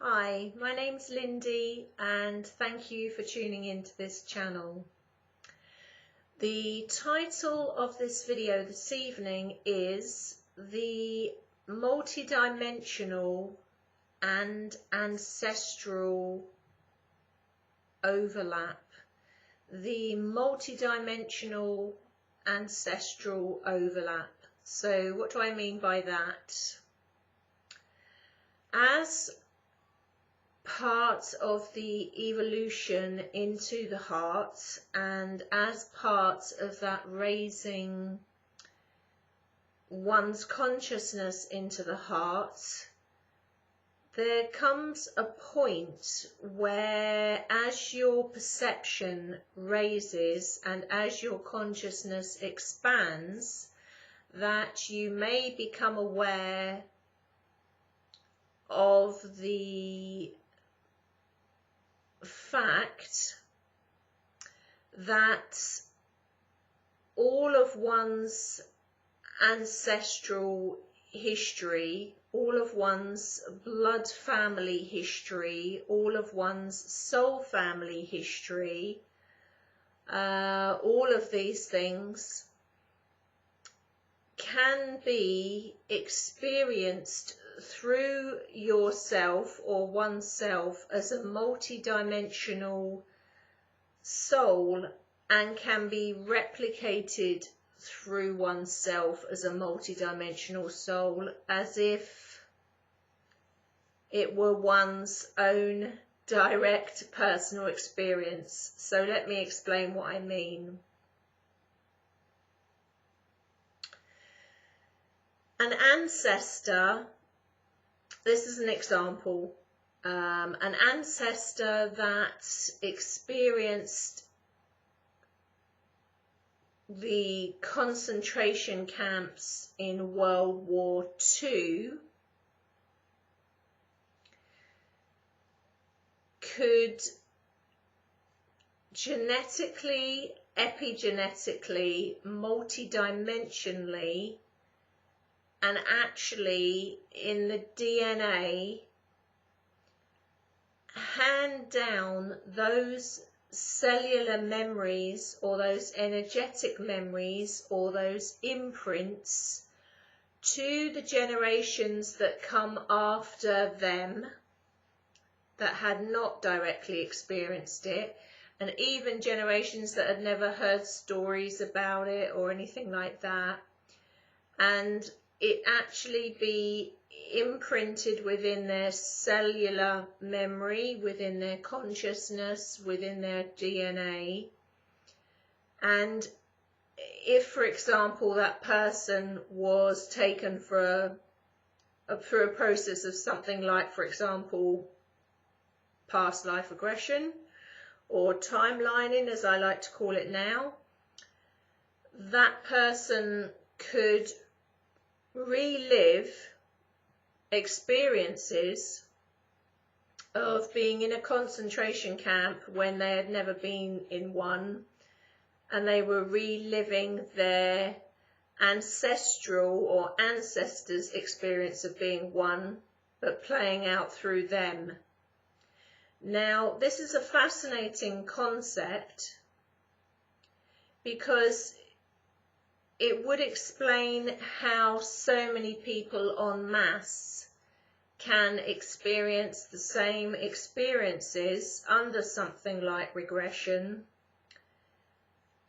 Hi, my name's Lindy and thank you for tuning into this channel. The title of this video this evening is the Multidimensional and Ancestral Overlap. The Multidimensional Ancestral Overlap. So what do I mean by that? As part of the evolution into the heart, and as part of that raising one's consciousness into the heart, there comes a point where, as your perception raises and as your consciousness expands, that you may become aware of the fact that all of one's ancestral history, all of one's blood family history, all of one's soul family history, all of these things can be experienced through yourself or oneself as a multidimensional soul, and can be replicated through oneself as a multidimensional soul, as if it were one's own direct personal experience. So let me explain what I mean. An ancestor, this is an example, an ancestor that experienced the concentration camps in World War II could genetically, epigenetically, multidimensionally, and actually in the DNA hand down those cellular memories or those energetic memories or those imprints to the generations that come after them that had not directly experienced it, and even generations that had never heard stories about it or anything like that, and it actually be imprinted within their cellular memory, within their consciousness, within their DNA. And if, for example, that person was taken through a process of something like, for example, past life regression or timelining, as I like to call it now, that person could relive experiences of being in a concentration camp when they had never been in one, and they were reliving their ancestral or ancestors' experience of being one, but playing out through them. Now, this is a fascinating concept because it would explain how so many people en masse can experience the same experiences under something like regression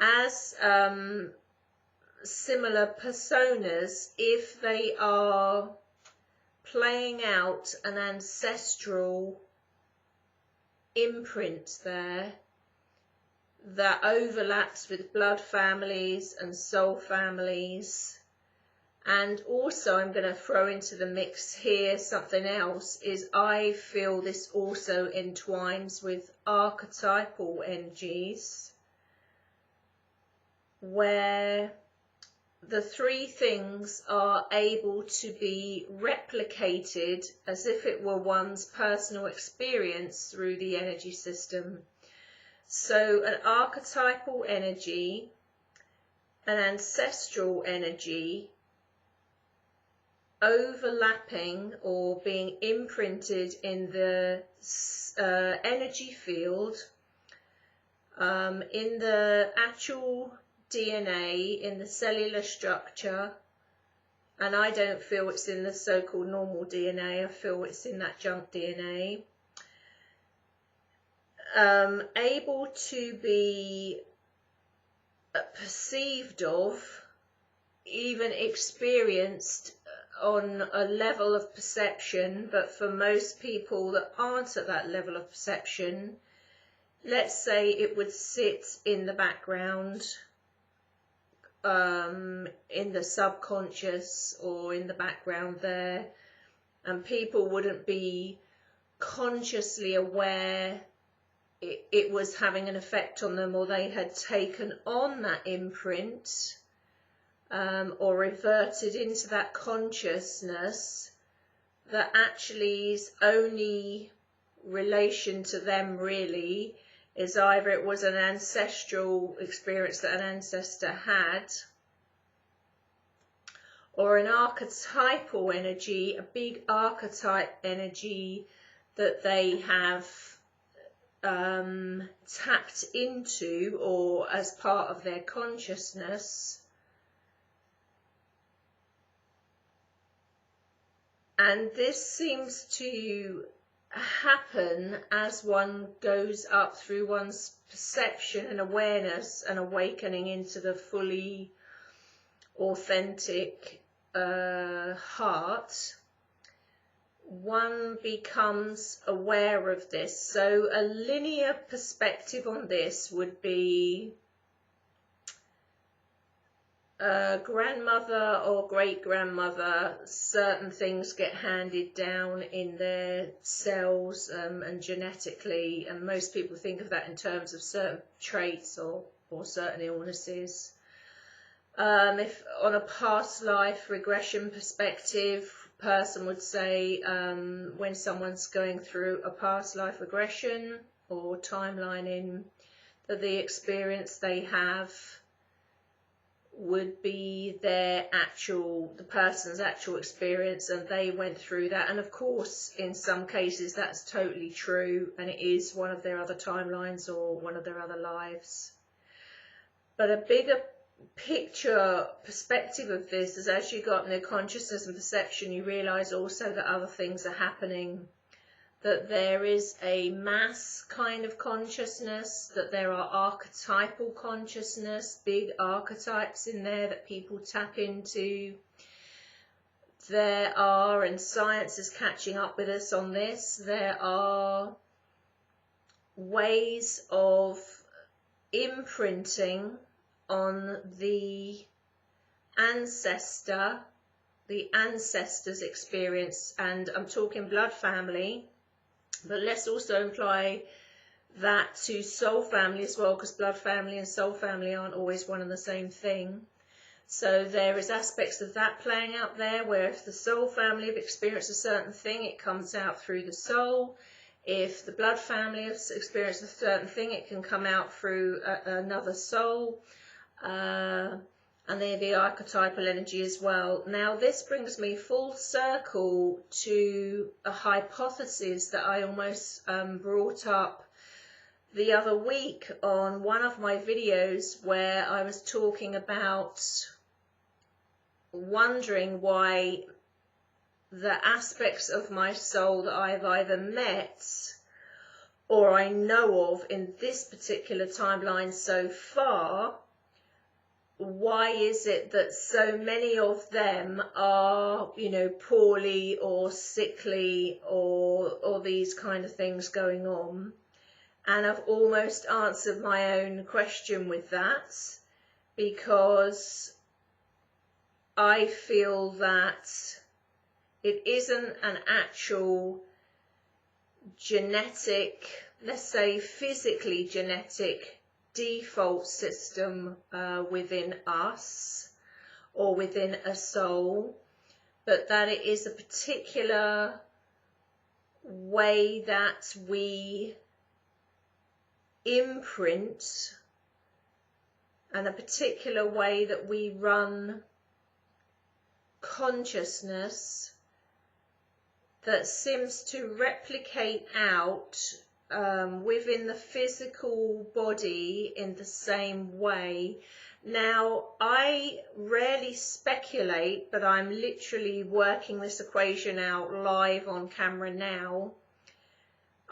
as similar personas if they are playing out an ancestral imprint there that overlaps with blood families and soul families. And also, I'm going to throw into the mix here something else, is I feel this also entwines with archetypal energies, where the three things are able to be replicated as if it were one's personal experience through the energy system. So an archetypal energy, an ancestral energy, overlapping or being imprinted in the energy field, in the actual DNA, in the cellular structure. And I don't feel it's in the so-called normal DNA, I feel it's in that junk DNA. Able to be perceived of, even experienced on a level of perception, but for most people that aren't at that level of perception, let's say it would sit in the background, in the subconscious or in the background there, and people wouldn't be consciously aware it was having an effect on them, or they had taken on that imprint, or reverted into that consciousness that actually is only relation to them really is either it was an ancestral experience that an ancestor had, or an archetypal energy, a big archetype energy that they have tapped into, or as part of their consciousness. And this seems to happen as one goes up through one's perception and awareness and awakening into the fully authentic heart. One becomes aware of this. So a linear perspective on this would be grandmother or great-grandmother, certain things get handed down in their cells and genetically, and most people think of that in terms of certain traits or certain illnesses. If on a past life regression perspective, person would say when someone's going through a past life regression or timelining, that the experience they have would be the person's actual experience, and they went through that. And of course, in some cases that's totally true, and it is one of their other timelines or one of their other lives. But a bigger picture perspective of this is, as you got in the consciousness and perception, you realize also that other things are happening, that there is a mass kind of consciousness, that there are archetypal consciousness, big archetypes in there that people tap into. There are, and science is catching up with us on this, there are ways of imprinting on the ancestor, the ancestor's experience, and I'm talking blood family, but let's also apply that to soul family as well, because blood family and soul family aren't always one and the same thing. So there is aspects of that playing out there, where if the soul family have experienced a certain thing, it comes out through the soul. If the blood family has experienced a certain thing, it can come out through another soul. And they're the archetypal energy as well. Now this brings me full circle to a hypothesis that I almost brought up the other week on one of my videos, where I was talking about wondering why the aspects of my soul that I've either met or I know of in this particular timeline so far, why is it that so many of them are, poorly or sickly or these kind of things going on? And I've almost answered my own question with that, because I feel that it isn't an actual genetic, let's say physically genetic default system within us or within a soul, but that it is a particular way that we imprint and a particular way that we run consciousness that seems to replicate out within the physical body in the same way. Now, I rarely speculate, but I'm literally working this equation out live on camera now.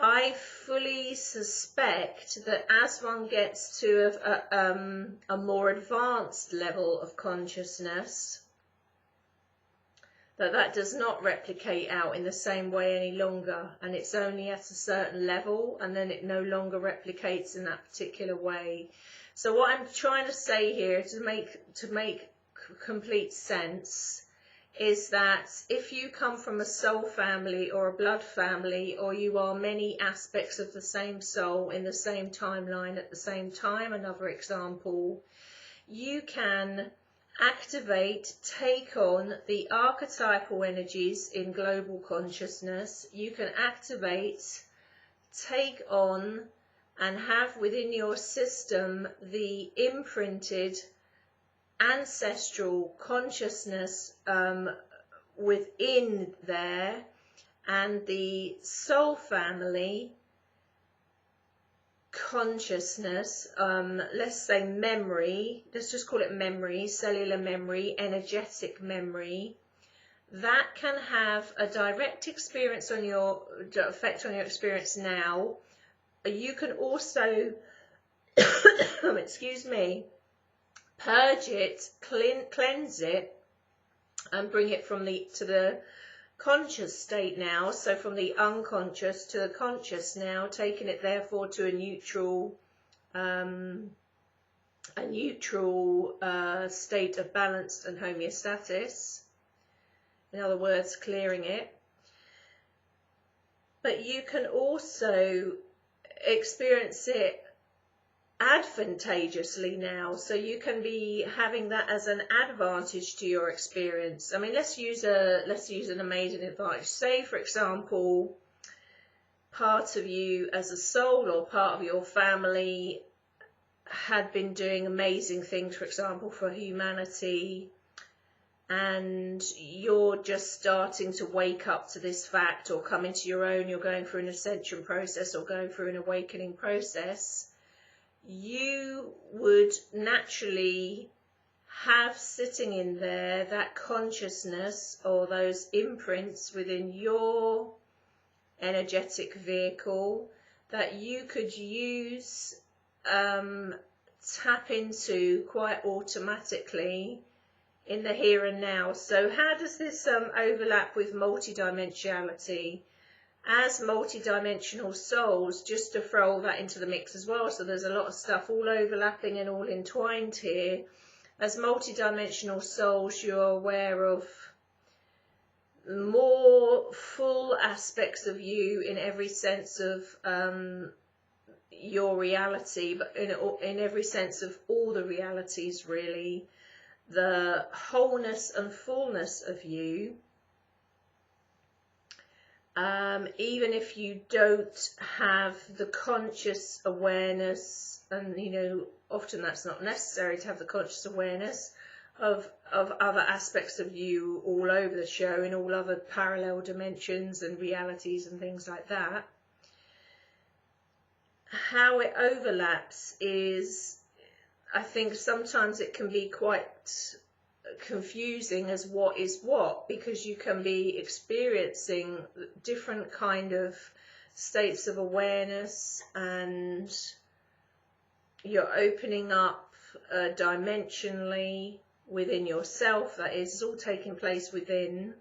I fully suspect that as one gets to a more advanced level of consciousness, that does not replicate out in the same way any longer, and it's only at a certain level, and then it no longer replicates in that particular way. So what I'm trying to say here, to make complete sense, is that if you come from a soul family or a blood family, or you are many aspects of the same soul in the same timeline at the same time, another example, you can activate, take on the archetypal energies in global consciousness. You can activate, take on, and have within your system the imprinted ancestral consciousness within there, and the soul family consciousness, let's say memory, let's just call it memory, cellular memory, energetic memory, that can have a direct experience on your effect on your experience now. You can also excuse me, purge it, cleanse it, and bring it from to the conscious state now, so from the unconscious to the conscious now, taking it therefore to a neutral state of balance and homeostasis. In other words, clearing it. But you can also experience it advantageously now, so you can be having that as an advantage to your experience. I mean, let's use an amazing advantage. Say, for example, part of you as a soul or part of your family had been doing amazing things, for example, for humanity, and you're just starting to wake up to this fact or come into your own, you're going through an ascension process or going through an awakening process, you would naturally have sitting in there that consciousness or those imprints within your energetic vehicle that you could use, tap into quite automatically in the here and now. So how does this overlap with multidimensionality? As multidimensional souls, just to throw all that into the mix as well, so there's a lot of stuff all overlapping and all entwined here. As multidimensional souls, you're aware of more full aspects of you in every sense of your reality, but in every sense of all the realities, really. The wholeness and fullness of you. Even if you don't have the conscious awareness, and you know, often that's not necessary to have the conscious awareness of other aspects of you all over the show, in all other parallel dimensions and realities and things like that. How it overlaps is, I think sometimes it can be quite confusing as what is what, because you can be experiencing different kind of states of awareness, and you're opening up dimensionally within yourself. That is, it's all taking place within.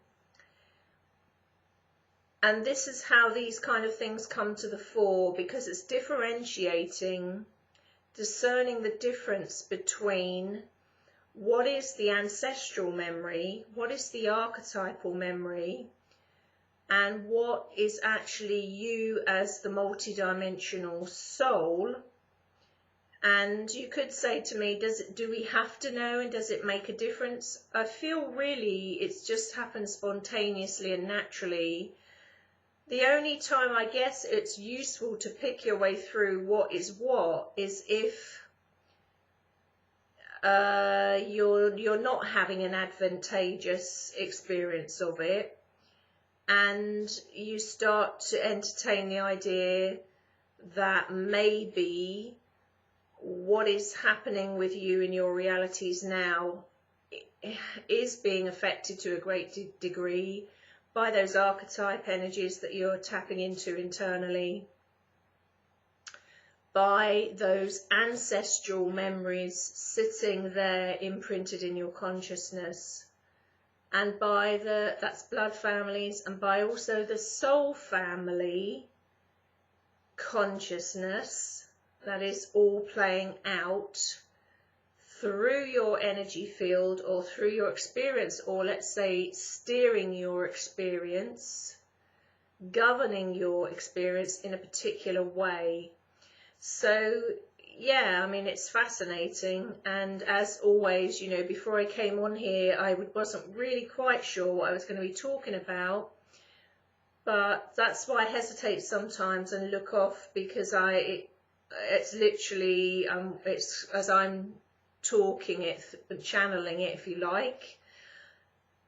And this is how these kind of things come to the fore, because it's differentiating, discerning the difference between what is the ancestral memory, what is the archetypal memory, and what is actually you as the multidimensional soul. And you could say to me, do we have to know, and does it make a difference? I feel really it's just happened spontaneously and naturally. The only time I guess it's useful to pick your way through what is if you're not having an advantageous experience of it, and you start to entertain the idea that maybe what is happening with you in your realities now is being affected to a great degree by those archetype energies that you're tapping into internally, by those ancestral memories sitting there imprinted in your consciousness, and by that's blood families, and by also the soul family consciousness that is all playing out through your energy field or through your experience, or let's say steering your experience, governing your experience in a particular way. So yeah, I mean, it's fascinating, and as always, you know, before I came on here I wasn't really quite sure what I was going to be talking about, but that's why I hesitate sometimes and look off, because it's literally it's as I'm talking it, channeling it if you like,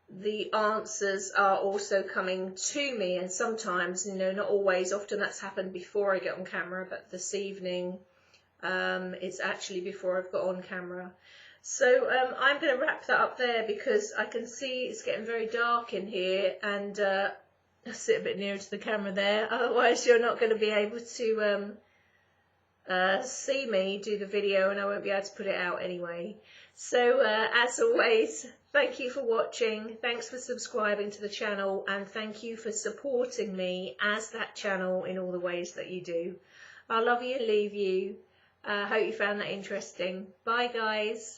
the answers are also coming to me, and sometimes, you know, not always, often that's happened before I get on camera, but this evening it's actually before I've got on camera. So I'm going to wrap that up there, because I can see it's getting very dark in here, and I'll sit a bit nearer to the camera there, otherwise you're not going to be able to see me do the video, and I won't be able to put it out anyway. So as always, thank you for watching, thanks for subscribing to the channel, and thank you for supporting me as that channel in all the ways that you do. I love you and leave you. Hope you found that interesting. Bye guys.